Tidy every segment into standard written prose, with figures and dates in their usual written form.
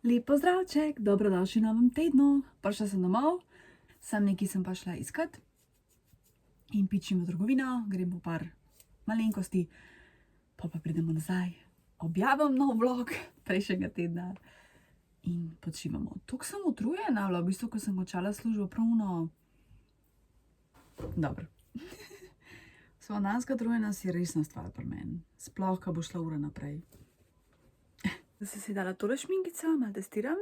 Lep pozdravček, dobrodošli v novem tednu. Prišla sem domov, sam nekaj sem pa šla iskat in pičim v trgovino, grem po par malenkosti, pa pridemo nazaj, objavim nov vlog prejšnjega tedna in počivamo. Tukaj sem utrujena, v bistvu, ko sem končala službo pravno. Dobro. Spomladanska utrujenost je resna stvar pri meni, sploh, ko bo šla ura naprej. Da sem si dala tole šminkico, malo testiram.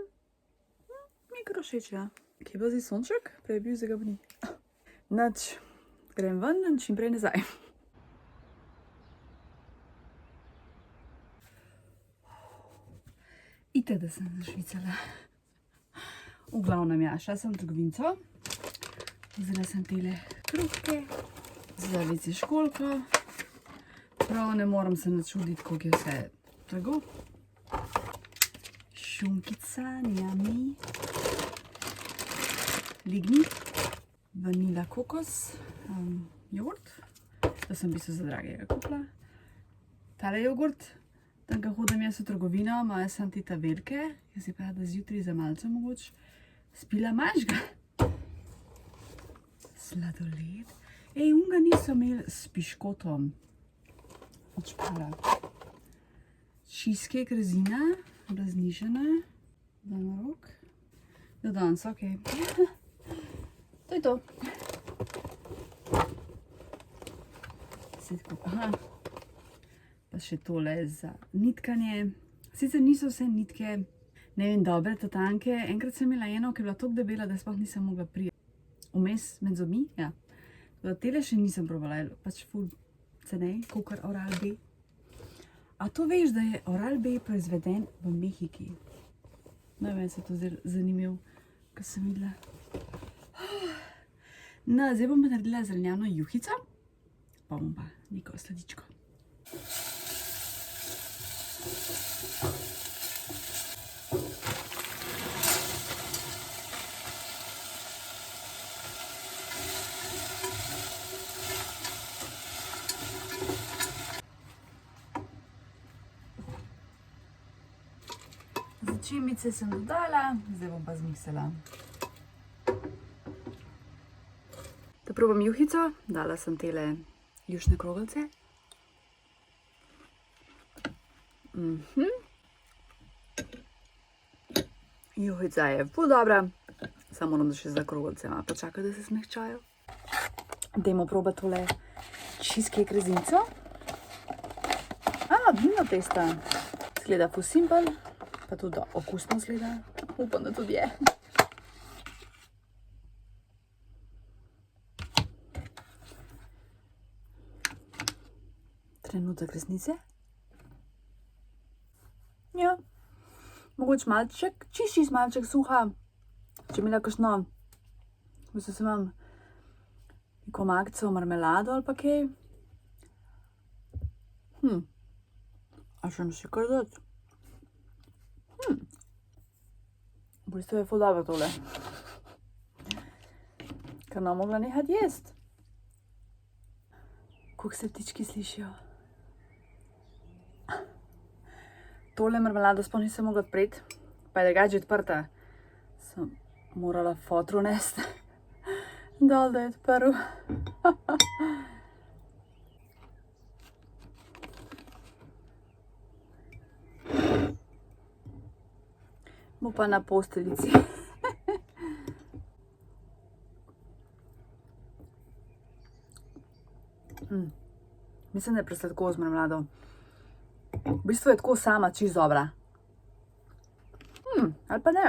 Mi kar všeč, ja. Kje pa zdaj sonček? Prej je bil, zdaj ga pa ni. Nič, grem ven in čim prej nazaj. Itak, da sem zašvicala. V glavnem, ja, šla sem v trgovinco. Vzela sem tele kruhke, za vece školjko. Prav ne moram se načuditi, koliko je vse drago. Šunkica, njami, lignit, vanila kokos, jogurt, to sem v bistvu za dragega kupila. Tale jogurt, tam, ko hodim jaz v trgovino, imajo sem te velike, jaz si pa da zjutraj za malce mogoče spila manjšega. Sladoled. Unga niso imeli s piškotom. Odšpara. Cheesecake rezina. Raznižena, da na rok, do danes, ok. To je to. Aha, pa še tole za nitkanje. Sicer niso vse nitke, ne vem, dobre, to tanke. Enkrat sem imela eno, ki je bila toliko debela, da sploh nisem mogla prijeti. Vmes med zobmi, ja. Tele še nisem probala, pač ful cenej, kakor Oral-B. A to veš, da je Oral-B proizveden v Mehiki? No, meni se to zdaj zanimivo, ko sem videla. No, zdaj bom pa naredila zelenjavno juhico, pa bom pa neko sladičko. Začimbice sem dodala, zdaj bom pa zmiksala. Da probam juhico, dala sem tele jušne kroglice. Juhica je ful dobra, samo moram še za kroglice malo počakati, da se smehčajo. Dajmo probati tole cheesecake rezinco. Vino testa. Zgleda ful simpel. Pa tudi okusno zgleda. Upam, da tudi je. Trenutek resnice. Ja, mogoče malček, čiščis malček suha. Če imela kakšno, v bistvu sem imam neko omakico, marmelado ali pa kaj. A še mi še kar dati? V bistvu je ful dobro tole. Ker ne mogla nehati jesti. Koliko se ptički slišijo. Tole marmelado sploh nisem mogla odpreti, pa je drugače odprta. Sem morala fotru nesti dol, da je odprl. Bo pa na posteljici. Mislim, da je presladko z marmelado. V bistvu je tako sama čisto dobra. Ali pa ne.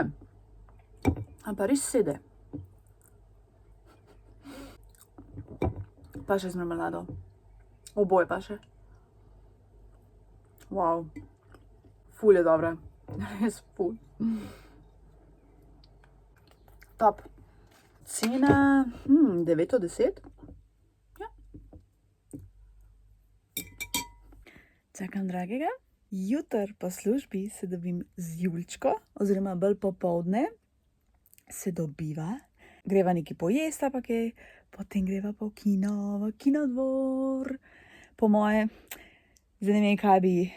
Ali pa res sede. Pa še z marmelado. Oboje pa še. Wow. Ful je dobra. Res ful. Top. Cena 9 od 10. Ja. Čakam dragega. Jutr po službi se dobim z Julčko, oziroma bolj popoldne se dobiva. Greva nekaj pojesta pa kaj, potem greva pa v kino, v Kinodvor. Po moje, zdaj ne vem, kaj bi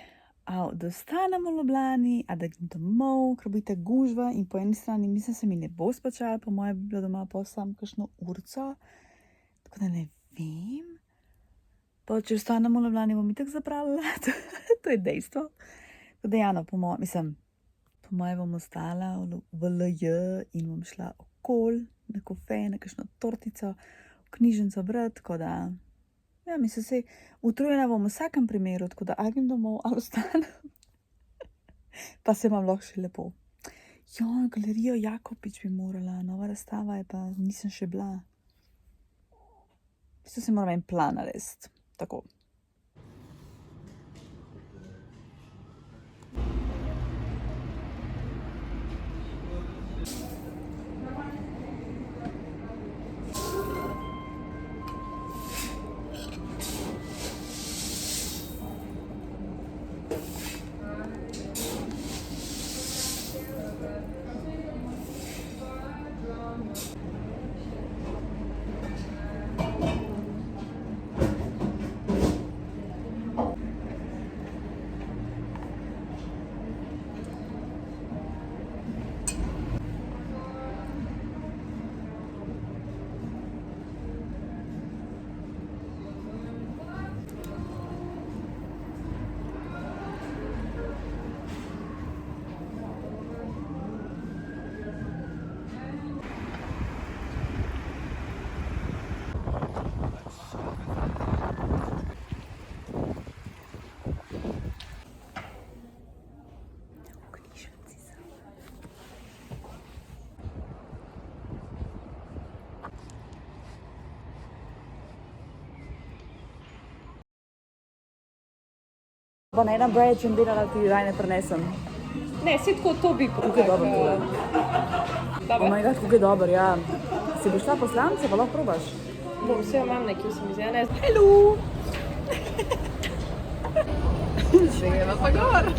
da ostanemo v Ljubljani, a da grem domov, ker bo itak gužva in po eni strani mislim, se mi ne bo splačalo, po moje bi bilo doma pa sam kakšno urco, tako da ne vem. Pa če ostanemo v Ljubljani, bom itak zapravila, to je dejstvo. Tako da Jano, po moje bom ostala v LJ in bom šla okol na kofe, na kakšno tortico, v knjižnico brati, tako da, ja, mislim, se utrujena bom v vsakem primeru, tako da ali grem domov, ali ostanem. Pa se imam lahko še lepo. Ja, galerijo Jakopič bi morala, nova razstava je pa, nisem še bila. V bistvu se moram en plan narediti, tako. Pa na ena breč in delala ti raj ne prenesem. Ne, si tako to bi Kako je dobro tole. Oh my god, kako je dobro, ja. Si boš šla poslance, pa lahko probaš. Bom, vse imam nekaj, se mi zdi, ne? Hello! Se greva pa gor.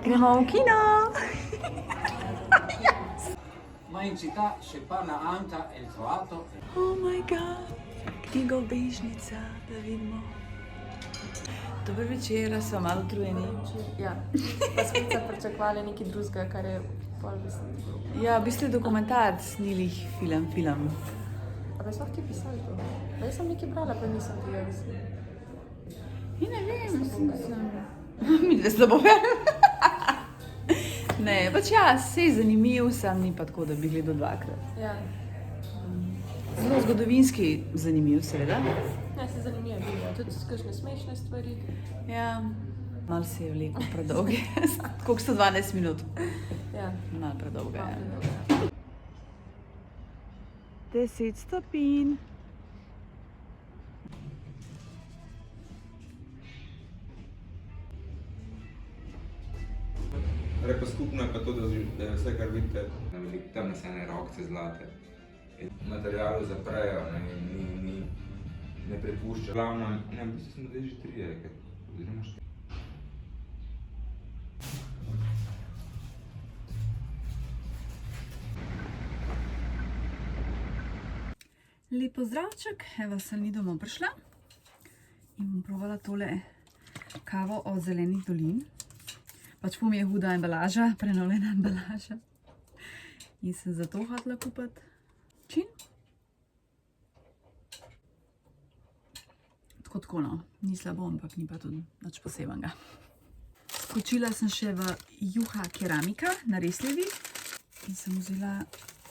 Gremo v kino! Ma in città si parla anche il trovato. Oh my god, knjigobežnica, da vidimo. Dober večer, so malo utrujeni. Ja, pa spet so pričakovali nekaj drugega, kar je pol mislim. Ja, v bistvu je dokumentarc, ni lih film. A bi sploh ti pisali to? Pa jaz sem nekaj brala, pa nisem tega mislim. In ne vem, mislim. Mi dve slabo verjam. Ne, pač ja, sej zanimiv, sam ni pa tako, da bi gledal dvakrat. Ja. Zelo zgodovinski zanimiv, seveda. Ja, se zanimivo bilo. Tudi kakšne smešne stvari. Ja, malo se je vlekel predolgi. Koliko 112 minut? Ja. Malo predolga, ja. 10 stopinj. Repa skupno je pa to, da je vse, kar vidite, na veliko tam nasene rokce zlate. Materialu zaprejo, ne prepušča. glavno, ne, v bistvu smo zdaj že 3, oziroma 4. Lep pozdravček, evo sem ni domov prišla in bom provala tole kavo od Zelenih dolin. Pač mi je huda embalaža, prenovljena embalaža. In sem zato hotela kupiti čin. Tako no, ni slabo, ampak ni pa tudi nič posebenega. Skočila sem še v Juha Keramika na Resljevi in sem vzela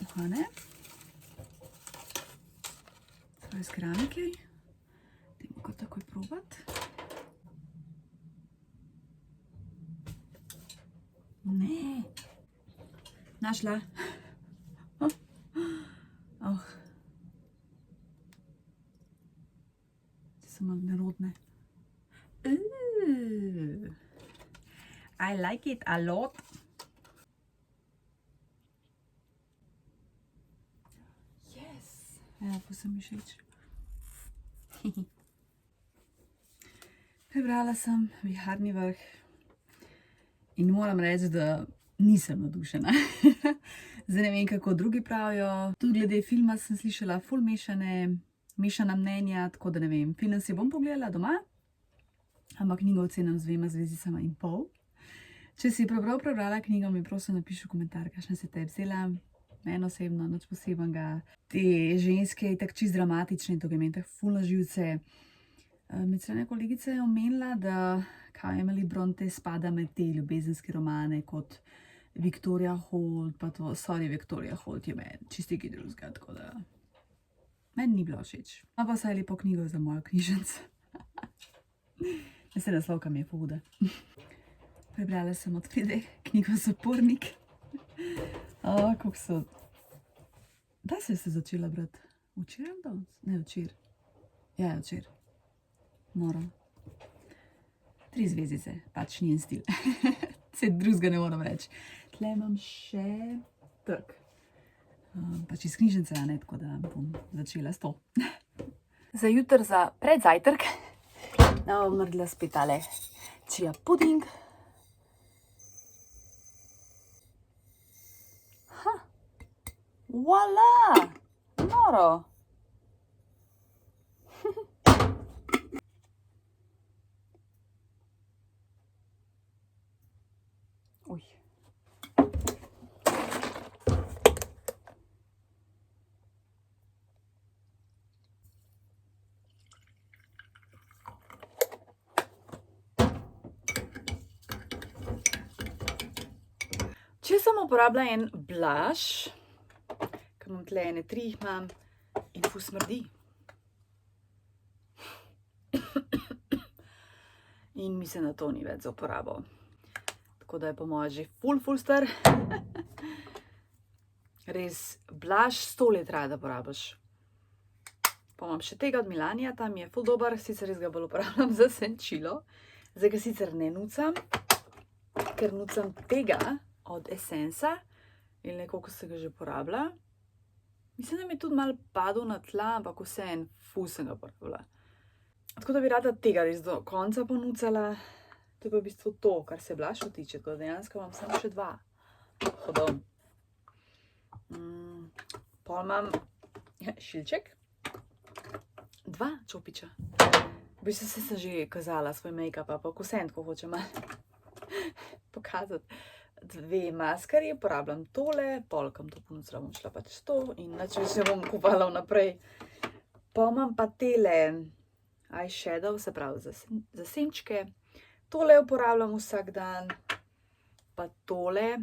uhane. To je iz keramike. Dajmo ga takoj probati. Ne. Našla. Oh. So malo nerodne. I like it a lot. Ja, pa sem mi všeč. Prebrala sem Viharni vrh in moram reči, da nisem navdušena. Zdaj ne vem, kako drugi pravijo. Tudi glede filma sem slišala ful mešana mnenja, tako da ne vem. Film si bom pogledala doma, ampak knjigo ocenam z 2 zvezdicama in pol. Če si prebrala knjigo, mi prosim napiši v komentar, kakšna se te vzela. Meni osebno, nič posebenega. Te ženske je tako čist dramatične, to je meni tako ful na živce. Medicina kolegica je omenila, da Emily Bronte spada med te ljubezenske romane kot Victoria Holt, pa to, sorry, Victoria Holt je meni čisti ki drugega, tako da meni ni bilo všeč. Ma pa saj lepo knjigo za mojo knjižnico. Se naslovka mi je pohuda. Prebrala sem od Fride knjigo Zapornik. Kako so... Da se začela brati? Včeraj danes? Ne, včeraj. Ja, včeraj. Noro. 3 zvezdice, pač njen stil. Se drugega ne moram reči. Tle imam še Trg. Pač iz knjižnice, ne, tako da bom začela s to. Za jutr, za predzajtrk, bom naredila spet tale chia puding. Voila! Noro! Uj. Če sem uporabila en blush, ker imam tle ene 3 jih imam in ful smrdi. In mislim, da to ni več za uporabo. Tako da je po moje že ful star. Res, blush 100 let traja, da porabiš. Pa imam še tega od Milanija, tam je ful dober, sicer res ga bolj uporabljam za senčilo. Zdaj ga sicer ne nucam, ker nucam tega od Essensa in nekoliko se ga že uporablja. Mislim, da mi je tudi malo padel na tla, ampak vseeno ful sem ga uporabljala. Tako da bi rada tega res do konca ponucala. To je pa v bistvu to, kar se blushov tiče, tako da dejansko imam samo še 2 hodov. Pol imam šilček, 2 čopiča. V bistvu sem že kazala svoj make-up, ampak vseeno tako hočem malo pokazati. 2 maskarji, uporabljam tole, pol kam to ponucala, bom šla pač to in nič več ne bom kupovala vnaprej. Pa imam pa tele eyeshadow, se pravi za senčke. Tole uporabljam vsak dan, pa tole.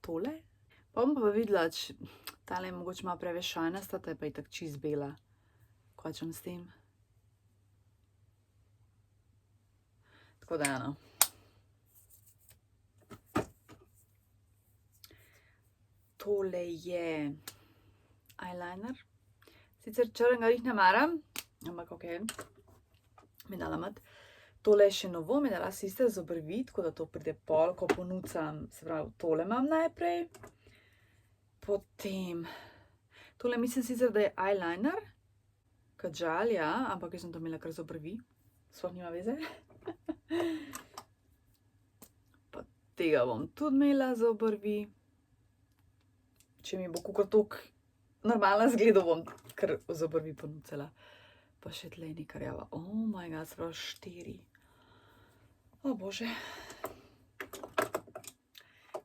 Tole. Pa bom pa videla, tale je mogoče malo preveč šajnasta, ta je pa itak čist bela. Kvačem s tem. Tako da eno. Tole je eyeliner. Sicer črnega jih ne maram, ampak ok, mi dala mat. Tole je še novo, mi dala sister z obrvi, tako da to pride pol, ko ponucam, se pravi, tole imam najprej. Potem, tole mislim sicer, da je eyeliner, kadžal, ja, ampak jaz sem to imela kar z obrvi, sploh nima veze. Pa tega bom tudi imela z obrvi. Če mi bo kakor toliko normalna zgleda, bom kar z obrvi ponucala. Pa še tle neka rjava. Oh my god, sprav 4. O bože.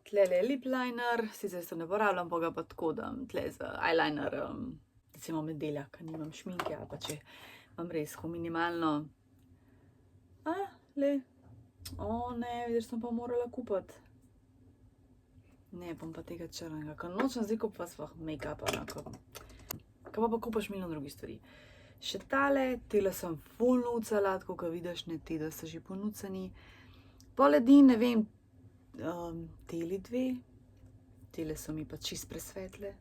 Tle je lip liner, sicer se ne porabljam, pa ga pa tako dam tle za eyeliner, recimo med delja, ker nimam šminke, ali pa če imam res minimalno. Ne, vidiš, sem pa morala kupiti. Ne, bom pa tega črnega, ker nočem zdaj kupiti svah make-upa, ker pa kupaš milijon drugih stvari. Še tale, tele sem ful nucala, tako kot vidiš, ne te, da so že ponucani. Poledi, ne vem, teli 2, tele so mi pa čist presvetle.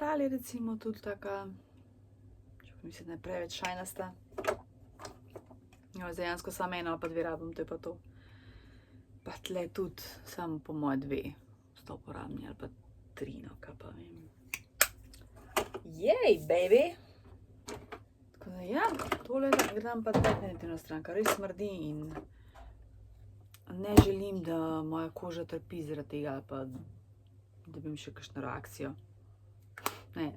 Tale recimo tudi taka, če mislim, da je preveč šajnasta. Ja, dejansko samo eno ali pa dve rabim, to je pa to. Pa tle tudi samo po moje 2 sta uporabni ali pa 3, no, kaj pa vem. Jej, baby! Tako da ja, tole grem pa definitivno stran, kar res smrdi in ne želim, da moja koža trpi zaradi tega ali pa da bi mi še kakšno reakcijo. Ne.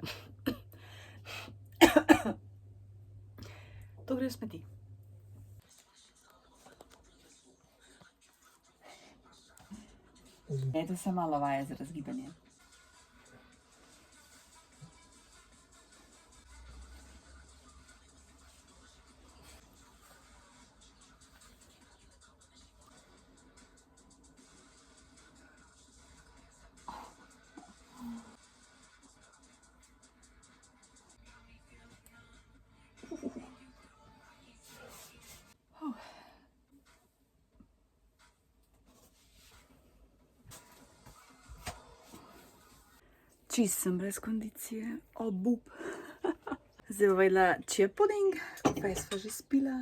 To gre v smeti. To se malo vaje za razgibanje. Čist sem brez kondicije, obup. Zdaj bova jedla chia pudding, kafe sva že spila.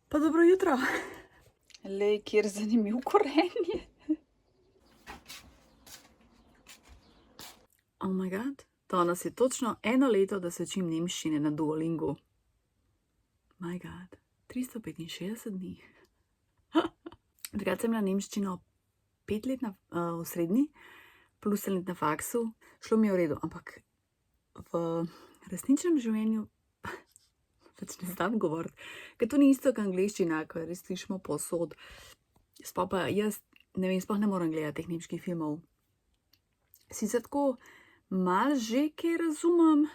Pa dobro jutro. Lej, kjer zanimiv koren je. Oh my god, danes je točno 1 leto, da se učim nemščine na Duolingu. My god, 365 dni. Takrat sem imela nemščino 5 let v srednji, plus 1 let na faksu, šlo mi je v redu, ampak v resničnem življenju pač ne znam govoriti, ker to ni isto kot angleščina, ko res slišimo povsod. Sploh pa jaz, ne vem, sploh ne morem gledati teh nemških filmov. Sicer tako malo že kaj razumem,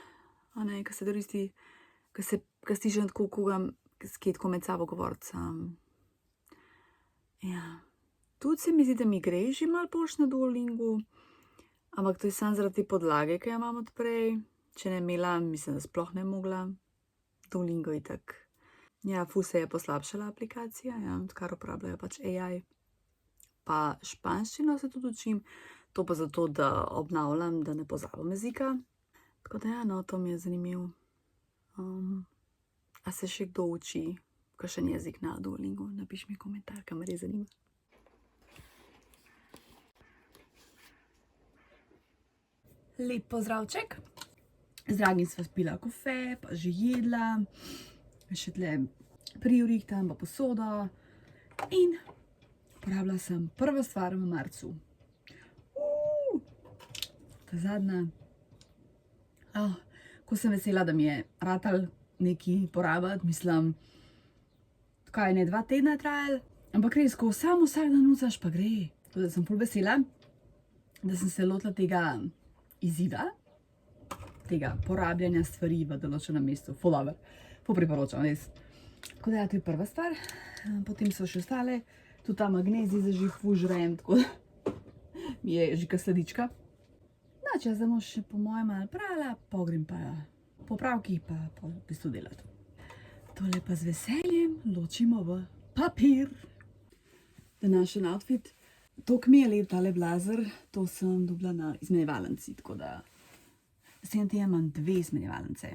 a ne, ko se turisti, ko slišim tako koga, ki je tako med sabo govoriti. Ja, tudi se mi zdi, da mi gre že malo boljš na Duolingu, ampak to je samo zaradi te podlage, ki jo imam od prej. Če ne imela, mislim, da sploh ne mogla. Duolingo itak. Ja, ful se je poslabšala aplikacija, ja, odkar uporabljajo pač AI. Pa španščino se tudi učim, to pa zato, da obnavljam, da ne pozabim jezika. Tako da ja, no, to mi je zanimivo. A se še kdo uči kakšen jezik na Duolingu? Napiš mi komentar, kaj me res zanima. Lep pozdravček. Z dragim sva spila kafe, pa že jedla, še tle prioritam pa posodo in uporabila sem prvo stvar v marcu. Ta zadnja. Ko sem vesela, da mi je ratal nekaj porabiti, mislim, kaj ne 2 tedna trajal, ampak res, ko samo vsak dan nucaš, pa gre. Tako da sem ful vesela, da sem se lotila tega izziva, tega porabljanja stvari v določenem mestu. Ful dobro, ful priporočam, res. Tako da ja, to je prva stvar. Potem so še ostale, tudi ta magnezij zdaj že ful žrem, tako da mi je že kot sladička. No, če zdaj bom še po mojem malo prala, pogrem pa popravki pa v bistvu delati. Tole pa z veseljem ločimo v papir. Današnji outfit. Tok mi je lep tale blazer, to sem dobila na izmenjevalnici, tako da naslednji teden imam 2 izmenjevalnice.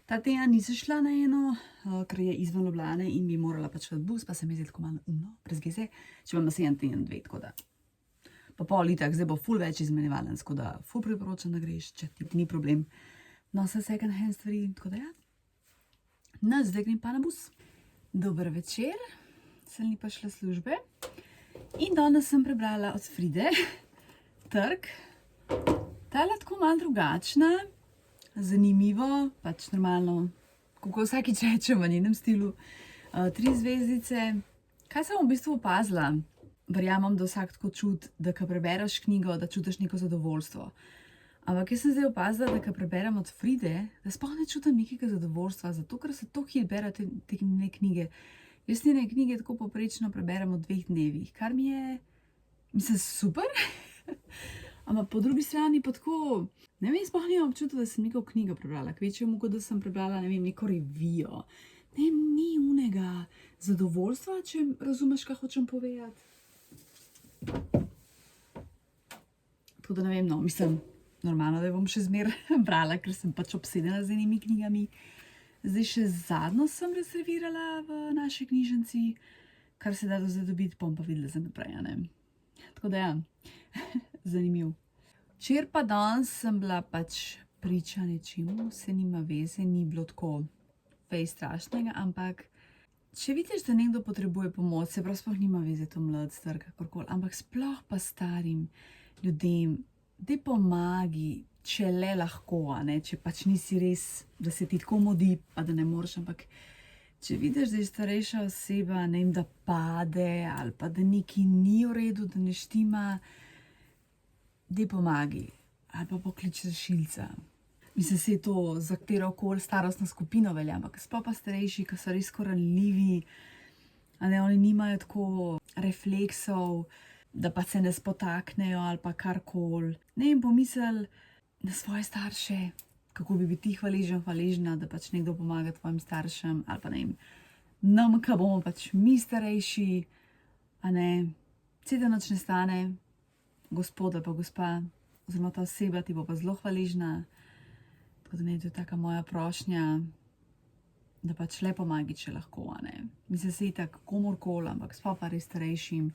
Ta teden nisem šla na eno, ker je izven Ljubljane in bi morala pač v bus, pa se mi zdi tako malo umno, brez geze, če imam naslednji teden 2, tako da. Pa pol itak, zdaj bo ful več izmenjevalnic, tako da ful priporočam, da greš, če ti ni problem. Nosa second hand stvari, tako da ja. No, zdaj grem pa na bus. Dober večer, sem li pa šla službe. In danes sem prebrala od Fride Trg. Tale tako malo drugačna, zanimivo, pač normalno, kako vsakič rečem v njenem stilu. 3 zvezdice. Kaj sem v bistvu opazila? Verjamem, da vsak tako čuti, da ko prebereš knjigo, da čutiš neko zadovoljstvo. Ampak jaz sem zdaj opazila, da ko preberem od Fride, da sploh ne čutim nekega zadovoljstva, zato ker se toliko hitro bere te knjige. Jaz njene knjige tako poprečno preberem v 2 dnevih, kar mi je, mislim, super. Ampak po drugi strani pa tako, ne vem, sploh nimam občutka, da sem neko knjigo prebrala. Kvečjemu, kot da sem prebrala, ne vem, neko revijo. Ne, ni unega zadovoljstva, če razumeš, kaj hočem povedati. Tako da ne vem, no, mislim, normalno, da bom še zmeraj brala, ker sem pač obsedena z enimi knjigami. Zdaj še zadnjo sem rezervirala v naši knjižnici, kar se da do zdaj dobiti, bom pa videla za naprej, a ne. Tako da ja, zanimiv. Včeraj pa danes sem bila pač priča nečemu, se nima veze, ni bilo tako fej strašnega, ampak če vidiš, da nekdo potrebuje pomoč, se prav sploh nima veze to mlad, star, kakorkoli, ampak sploh pa starim ljudem, daj pomagi, če le lahko, a ne, če pač nisi res, da se ti tako modi, pa da ne moreš, ampak če vidiš, da je starejša oseba, ne vem, da pade, ali pa da nekaj ni v redu, da ne štima, daj pomagi, ali pa poklič rešilca. Mislim, se je to za katerokoli starostno skupino velja, ampak sploh pa starejši, ki so res ranljivi, a ne, oni nimajo tako refleksov, da pa se ne spotaknejo ali pa karkoli. Ne vem, pomisli na svoje starše, kako bi biti hvaležna, da pač nekdo pomaga tvojim staršem, ali pa ne vem, nam, ka bomo pač mi starejši, a ne, ceda noč ne stane, gospod ali pa gospa, oziroma ta oseba ti bo pa zelo hvaležna. Tako da ne, to je taka moja prošnja, da pač le pomagi, če lahko, a ne. Mislim, se itak komorkoli, ampak sploh pa res starejšim.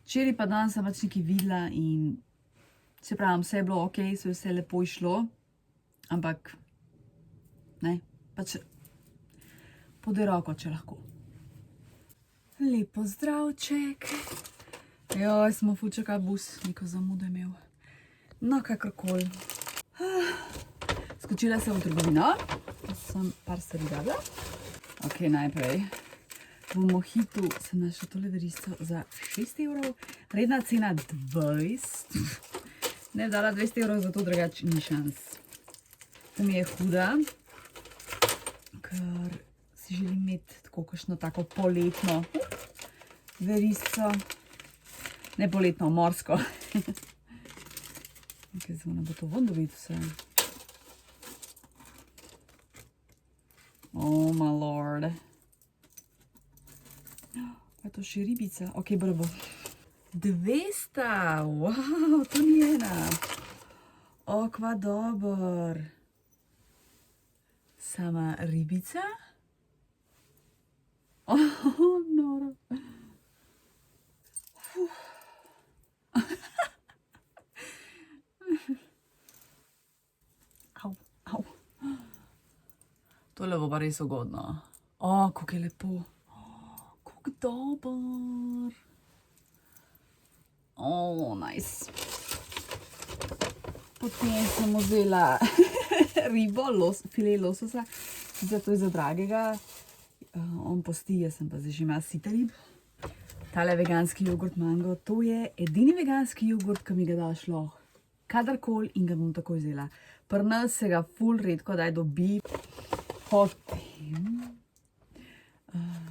Včeraj pa danes sem pač nekaj videla in se pravim, vse je bilo okej, se je vse lepo išlo, ampak ne, pač podaj roko, če lahko. Lep pozdravček. Joj, smo ful čakali bus, neko zamudo imel. No, kakorkoli. Skočila sem v trgovino, sem par stvari rabila. Ok, najprej v Mohitu sem našla tole verižico za 6 €, redna cena 20. Ne bi dala 200 € za to, drugače ni šans. To mi je huda, ker si želim imeti tako kakšno tako poletno verižico. Ne poletno, morsko. Ok, zvona bo to ven dobiti vse. Oh, my lord. Pa je to še ribica. Ok, brbo. 200, wow, to ni ena. O, kva dober. Sama ribica? Oh, noro. Au, au. Tole bo pa res ugodno. O, kako je lepo. Kako dober. O, nice. Potem sem vzela ribo, file lososa. Zato je za dragega. On posti, jaz sem pa zdaj že ima sita rib. Tale veganski jogurt mango, to je edini veganski jogurt, ki mi ga daš lahko kadarkoli in ga bom takoj vzela. Pri nas se ga ful redko daj dobi. Potem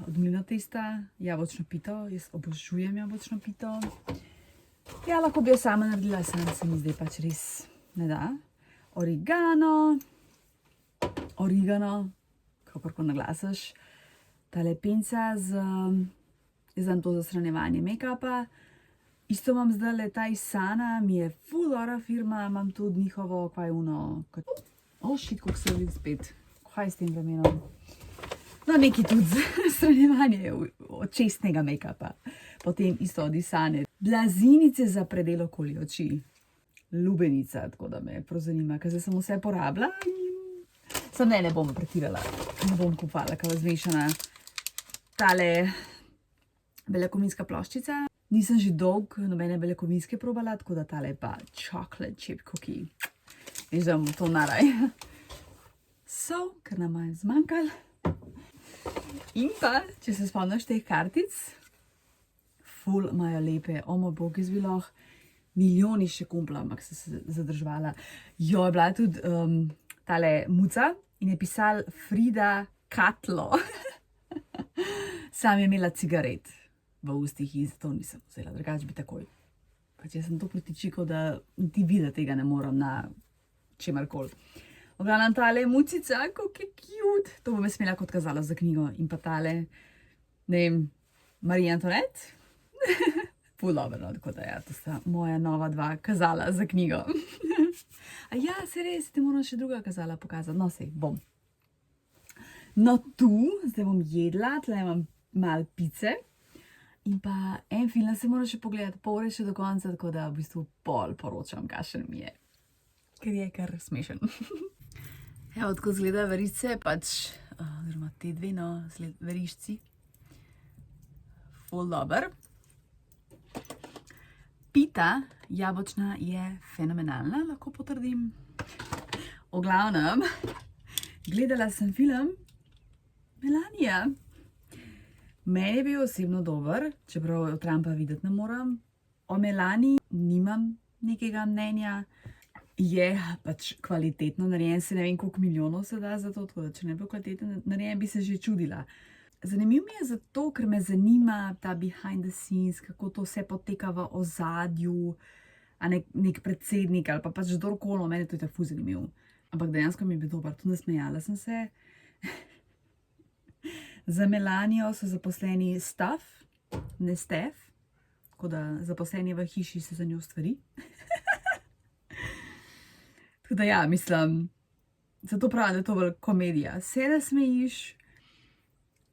od mlinotesta jabolčno pito, jaz obožujem jabolčno pito. Ja, lahko bi jo sama naredila, sama se mi zdaj pač res ne da. Origano, kakorkoli naglasiš. Tale penca je za to za shranjevanje make-upa. Isto imam zdaj ta Isana, mi je ful dobra firma, imam tudi njihovo, kaj je ono, oh shit, koliko se vidi spet, kaj s tem vremenom. No, neki tudi za shranjevanje očesnega make-upa. Potem isto od Isane. Blazinice za predel okoli oči. Lubenica, tako da me prav zanima, ker zdaj sem vse porabila. Sam ne bom pretirala, ne bom kupovala, kaj zmešana. Tale beljakovinska ploščica. Nisem že dolg nobene beljakovinske probala, tako da tale pa chocolate chip cookie. Veš, da bom to naraj. Sol, ker nam je zmanjkalo. In pa, če se spomniš teh kartic, ful imajo lepe, o moj bog, jaz bi lahko milijoni še kumpla, ampak sem se zadrževala. Jo, je bila tudi tale muca in je pisal Frida Katlo. Sam je imela cigaret v ustih in zato nisem vzela, drugače bi takoj. Pač jaz sem to pritičikal, da ti vidi tega ne moram na čemarkoli. Oglavnem tale mucica, kako je cute. To bom jaz imela kot kazalo za knjigo. In pa tale, ne vem, Marie Antoinette. Ful dobro, no, tako da ja, to sta moja nova dva kazala za knjigo. A ja, se res, ti moram še druga kazala pokazati. No, sej, bom. No zdaj bom jedla, tle imam malo pice. In pa en film se mora še pogledati, pol ure še do konca, tako da v bistvu pol poročam, kakšen mi je. Ker je kar smešen. Evo, tako izgleda verice, pač, oziroma te dve, no, verišci. Ful dober. Pita jabočna je fenomenalna, lahko potrdim. V glavnem, gledala sem film Melania. Meni je bil osebno dober, čeprav od Trumpa videti ne moram. O Melanii nimam nekega mnenja. Je pač kvalitetno narejen, se ne vem, koliko milijonov se da za to, tako da če ne bi kvalitetno narejen, bi se že čudila. Zanimiv mi je zato, ker me zanima ta behind the scenes, kako to vse poteka v ozadju, a nek predsednik ali pa pač kdorkoli, meni to je ful zanimiv. Ampak dejansko mi je bil dober, tudi nasmejala sem se. Za Melanijo so zaposleni Stef, ne Stef, tako da zaposleni v hiši se za njo stvari. Tako da ja, mislim, zato pravim, da je to velika komedija. Se nasmejiš,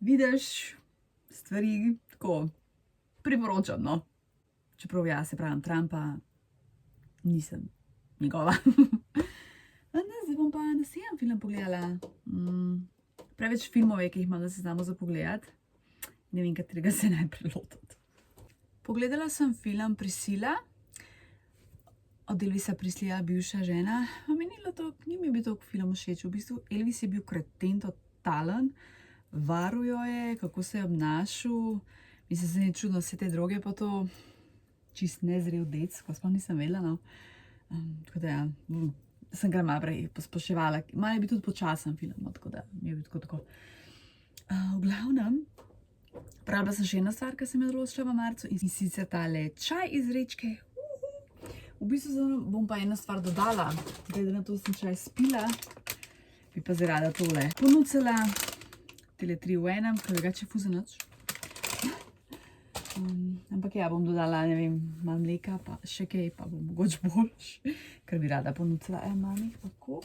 vidiš stvari, tako priporočam, no. Čeprav ja, se pravim, Trumpa nisem njegova. Zdaj bom pa naslednji film pogledala. Preveč filmov je, ki jih imam na seznamu za pogledati. Ne vem, katerega se najprej lotiti. Pogledala sem film Priscilla. Od Elvisa Preslija, bivša žena. Ni mi bil toliko film všeč. V bistvu Elvis je bil kreten totalen. Varal jo je, kako se je obnašal. Mislim, se ni čudno, vse te droge pa to čist nezrel dec, ko sploh nisem vedela, no. Tako da ja, sem ga malo prej posploševala. Malo je bil tudi počasen film, no, tako da mi je bil tako. V glavnem, pravila sem še ena stvar, ki sem jo odločila v marcu, in sicer tale čaj iz vrečke. V bistvu bom pa eno stvar dodala, glede na to, da sem čaj spila, bi pa zdaj rada tole ponucala, tele 3 v 1, ker drugače ful za nič. Ampak ja, bom dodala, ne vem, malo mleka, pa še kaj, pa bom mogoče boljš, ker bi rada ponucala. Mami, kako?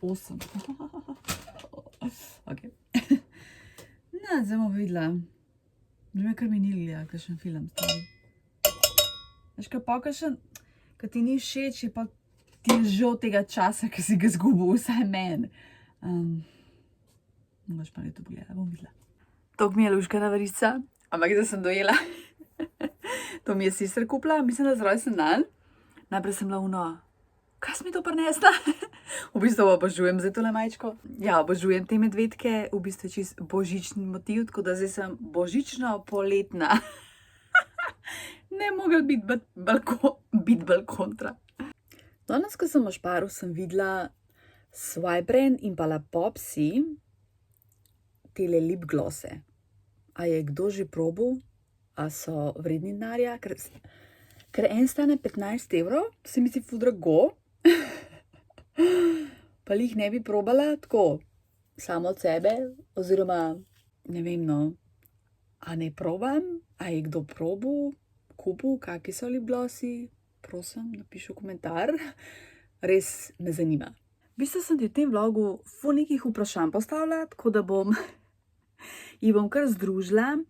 8. Ok. No, zdaj bomo videla. Že me kar minili, ja, kakšen film stvari. Veš, ko ti ni všeč, je pa ti je žal tega časa, ki si ga zgubil, vsaj men. Mogoče pa ne to pogledala, bom videla. Tok mi je luškana verica, ampak zdaj sem dojela. To mi je sister kupila, mislim, da za rojsten dan. Najprej sem bila ono, kaj si mi to prinesla? V bistvu obožujem zdaj tole majčko. Ja, obožujem te medvedke, v bistvu je čist božični motiv, tako da zdaj sem božično-poletna. Ne mogel biti bolj kontra. Danes, ko sem v Šparu, sem videla Swibrand in pa La Popsi tele lip glosse. A je kdo že probal? A so vredni denarja? Ker en stane 15 €, se mi zdi ful drago. Pa jih ne bi probala tako, samo od sebe, oziroma, ne vem, no, a ne probam, a je kdo probal, kupil, kakšni so lip glossi, prosim, napiši v komentar, res me zanima. V bistvu sem ti v tem vlogu ful nekih vprašanj postavila, tako da jih bom kar združila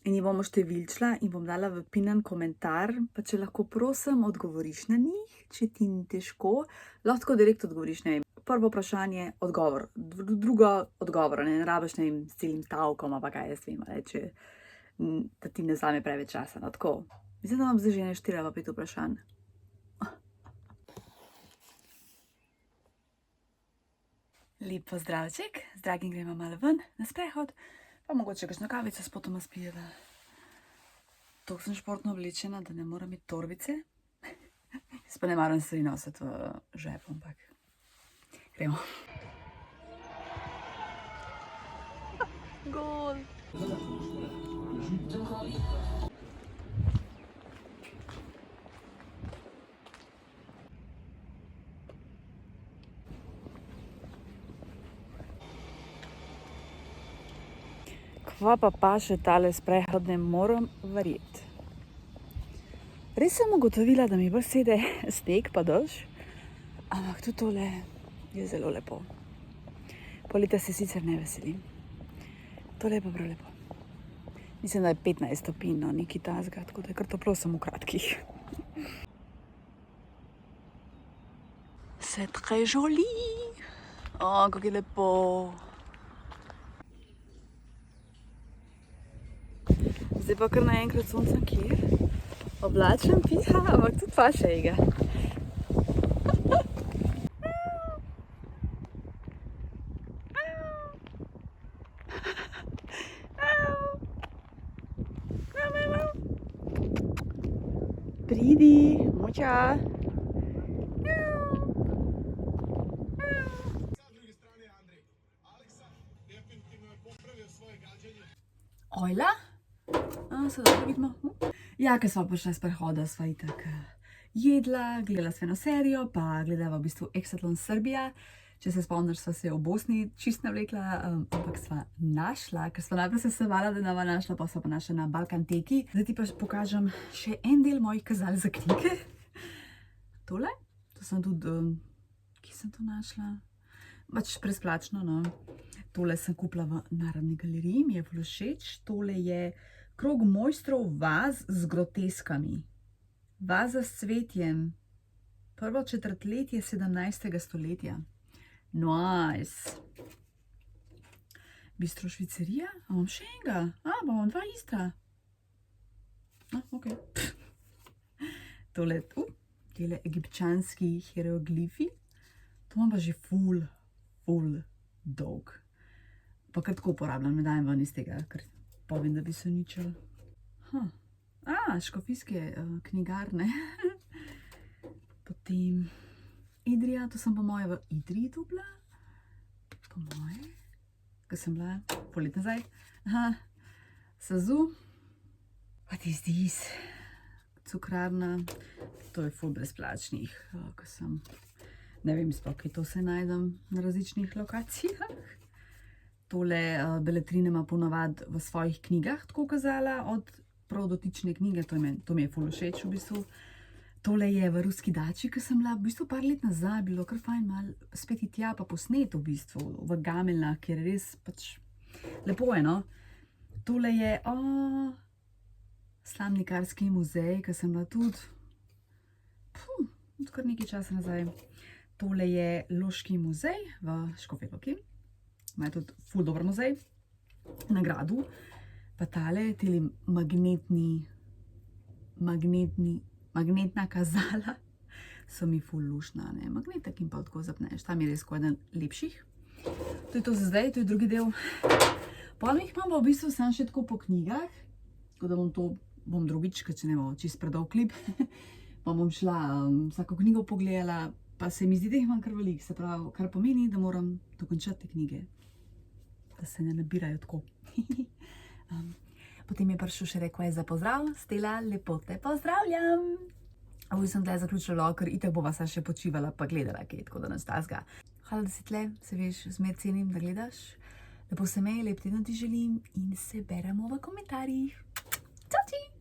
in jih bom oštevilčila in bom dala v pinan komentar, pa če lahko prosim odgovoriš na njih, če ti ni težko, lahko direkt odgovoriš, ne vem, prvo vprašanje, odgovor, drugo odgovor, ne rabiš, ne vem, s celim stavkom, pa kaj jaz vem, če da ti ne vzame preveč časa, no tako. Mislim, da vam zdaj že ne 4 ali 5 vprašanj. Lep pozdravček, z dragim gremo malo ven na sprehod, pa mogoče kakšno kavico spotoma spijeva. Toliko sem športno oblečena, da ne moram imeti torbice. Jaz pa ne maram stvari nositi v žepu, ampak gremo. Gol! Kva pa še tale sprehod, ne moram verjeti. Res sem ugotovila, da mi bolj sede sneg pa dež, ampak tudi tole Je zelo lepo. Poletja se sicer ne veselim. Tole je pa prav lepo. Mislim, da je 15 stopinj, no, nekaj tasga, tako da je kar toplo, samo v kratkih. C'est très joli. O, kako je lepo. Zdaj pa kar naenkrat sonca kjer. Oblačen piha, ampak tudi paše iga. Pridi, moča. Ojla? Se dobro vidimo. Ja, ker sva prišla s prehoda, sva itak jedla, gledala sva eno serijo, pa gledala v bistvu Exatlon Srbija. Če se spomniš, sva se v Bosni čist navlekla, ampak sva našla, ker sva najprej se bala, da ne bova našla, pa sva pa našla na Balkanteki. Zdaj ti pa pokažem še en del mojih kazal za knjige. Tole, to sem tudi, kje sem to našla? Pač brezplačno, no. Tole sem kupila v Narodni galeriji, mi je ful všeč. Tole je krog mojstrov vaz z groteskami. Vaza s cvetjem. Prvo četrtletje 17. stoletja. Nice. Bistro švicerija? A imam še enega? A, pa imam dva ista. Ok. Tole, tele egipčanski hieroglifi. To imam pa že ful dolg. Pa kar tako uporabljam, ne dajem ven iz tega, ker povem, da bi se uničil. Škofijske knjigarne. Potem Idrija, to sem po moje v Idriji tu bila. Po moje. Ko sem bila pol let nazaj. Sazu. What is this? Cukrarna. To je ful brezplačnih, ko sem, ne vem sploh, kaj to se najdem na različnih lokacijah. Tole beletrine ima ponavad v svojih knjigah tako kazala, od prav dotične knjige, to mi je ful všeč v bistvu. Tole je v Ruski dači, ki sem bila v bistvu par let nazaj, bilo kar fajn malo spet tja pa posnet v bistvu, v Gameljnah, kjer je res pač lepo je, no. Tole je, Slamnikarski muzej, ki sem bila tudi, kar nekaj časa nazaj. Tole je Loški muzej v Škofji Loki. Ima tudi ful dober muzej na gradu. Pa tale, teli magnetna kazala so mi ful luštna, ne. Magnetek in pa tako zapneš, tam je res ko eden lepših. To je to za zdaj, to je drugi del. Potem jih imam pa v bistvu sam še tako po knjigah, tako da bom drugič, ker če ne bo čist predolg klip, pa bom šla vsako knjigo pogledala, pa se mi zdi, da jih imam kar veliko, se pravi, kar pomeni, da moram dokončati knjige, da se ne nabirajo tako. Potem je prišel še request za pozdrav, Stela, lepo te pozdravljam. Ovoj sem tle zaključila, ker itak bova se še počivala pa gledala kaj, tako da nas tasga. Hvala, da si tle, se veš, zmer cenim, da gledaš. Lepo se me, lep teden ti želim in se beremo v komentarjih. Čau, čau!